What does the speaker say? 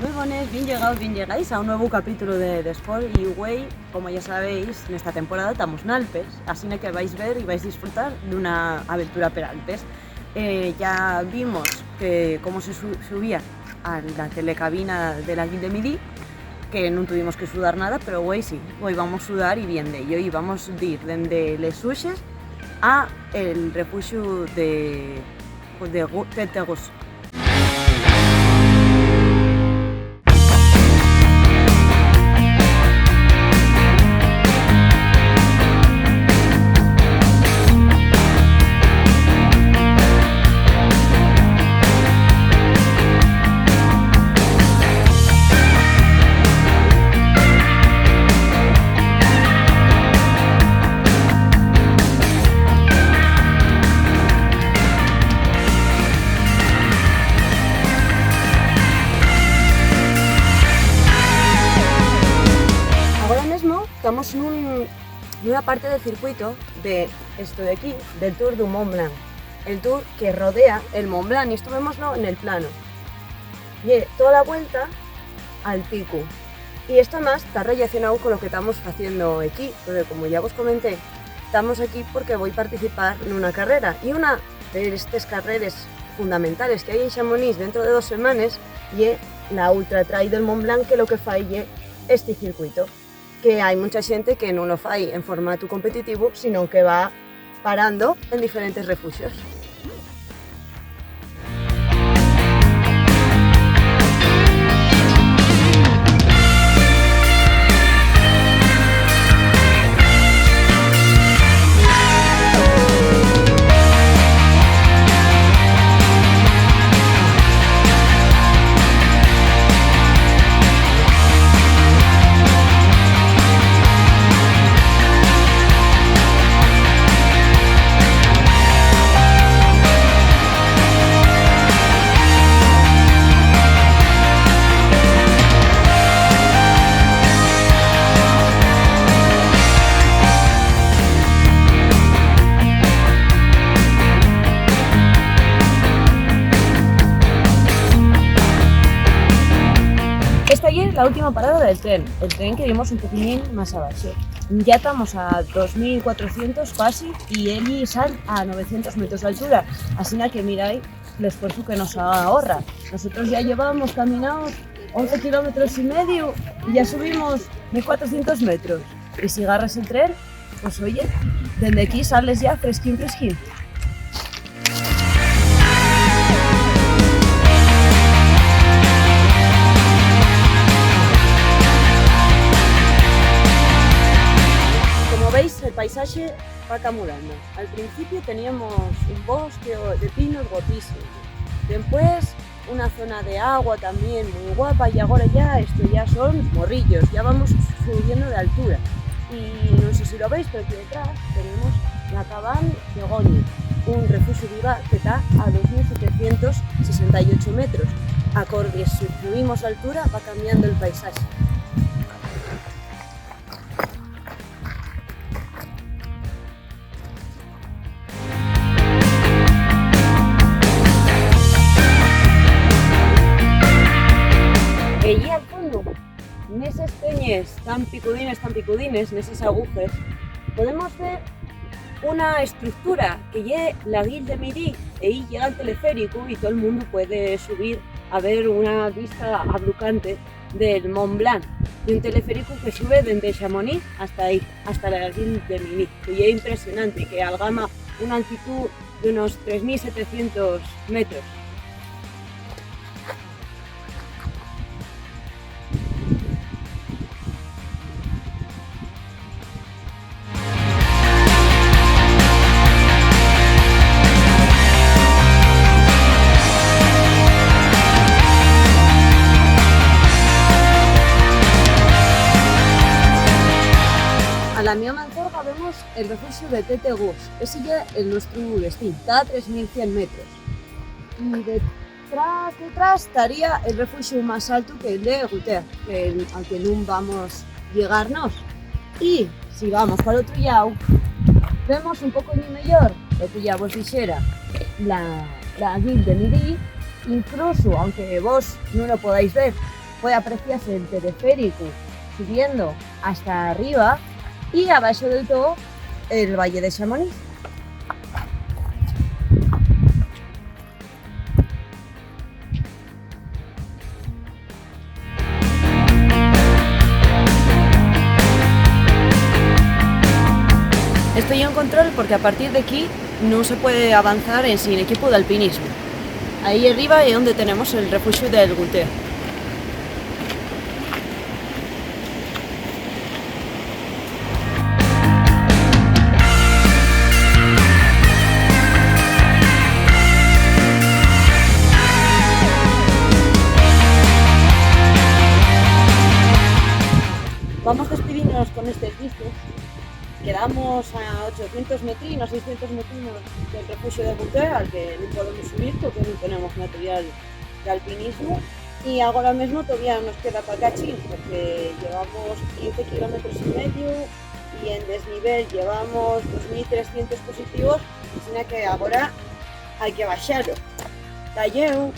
Muy buenas, bien llegáis a un nuevo capítulo de Sport y Way. Como ya sabéis, en esta temporada estamos en Alpes, así que vais a ver y vais a disfrutar de una aventura per Alpes. Ya vimos cómo se subía a la telecabina de la Ville de Midi, que no tuvimos que sudar nada, pero hoy sí, hoy vamos a sudar y bien de ello, y vamos a ir desde Les Suches a el refugio de Tetegus. Estamos en una parte del circuito de esto de aquí, del Tour du Mont Blanc, el tour que rodea el Mont Blanc, y esto vemoslo en el plano. Y toda la vuelta al pico. Y esto más está relacionado con lo que estamos haciendo aquí, porque como ya os comenté, estamos aquí porque voy a participar en una carrera, y una de estas carreras fundamentales que hay en Chamonix dentro de 2 semanas y la Ultra Trail del Mont Blanc, que lo que falle este circuito, que hay mucha gente que no lo fai en formato competitivo, sino que va parando en diferentes refugios. La última parada del tren, el tren que vimos un poquillín más abajo. Ya estamos a 2400 casi y él sale a 900 metros de altura, así que miráis el esfuerzo que nos ahorra. Nosotros ya llevábamos caminados 11 kilómetros y medio y ya subimos 1400 metros. Y si agarras el tren, pues oye, desde aquí sales ya fresquín. El paisaje va camurando. Al principio teníamos un bosque de pinos guapísimo, después una zona de agua también muy guapa, y ahora ya esto ya son morrillos, ya vamos subiendo de altura. Y no sé si lo veis, pero aquí detrás tenemos la cabana de Goñi, un refugio viva que está a 2768 metros. Acorde si subimos altura va cambiando el paisaje. Y al fondo, en esas peñas tan picudines, en esas agujas, podemos ver una estructura que lleva la Ville de Midi, y ahí llega el teleférico y todo el mundo puede subir a ver una vista ablucante del Mont Blanc, y un teleférico que sube desde Chamonix hasta ahí, hasta la Ville de Midi, que es impresionante, que algama una altitud de unos 3700 metros. A la mía manzorga vemos el refugio de Tetegus, ese ya es nuestro destino, está a 3100 metros. Y detrás estaría el refugio más alto, que el de Guter, al que no vamos a llegarnos. Y si vamos para el otro lado, vemos un poco mejor, lo que ya vos dijera, la Ville de Midi, incluso, aunque vos no lo podáis ver, puede apreciarse el teleférico subiendo hasta arriba y abajo del todo el Valle de Chamonix. Estoy en control porque a partir de aquí no se puede avanzar sin equipo de alpinismo. Ahí arriba es donde tenemos el refugio del Gunter. Vamos despediéndonos con este piste. Quedamos a 800 metrinos, 600 metrinos del refugio de Gunter, al que no podemos subir porque no tenemos material de alpinismo. Y ahora mismo todavía nos queda para cachín, porque llevamos 15 kilómetros y medio y en desnivel llevamos 2.300 positivos, así que ahora hay que bajarlo. Talleu.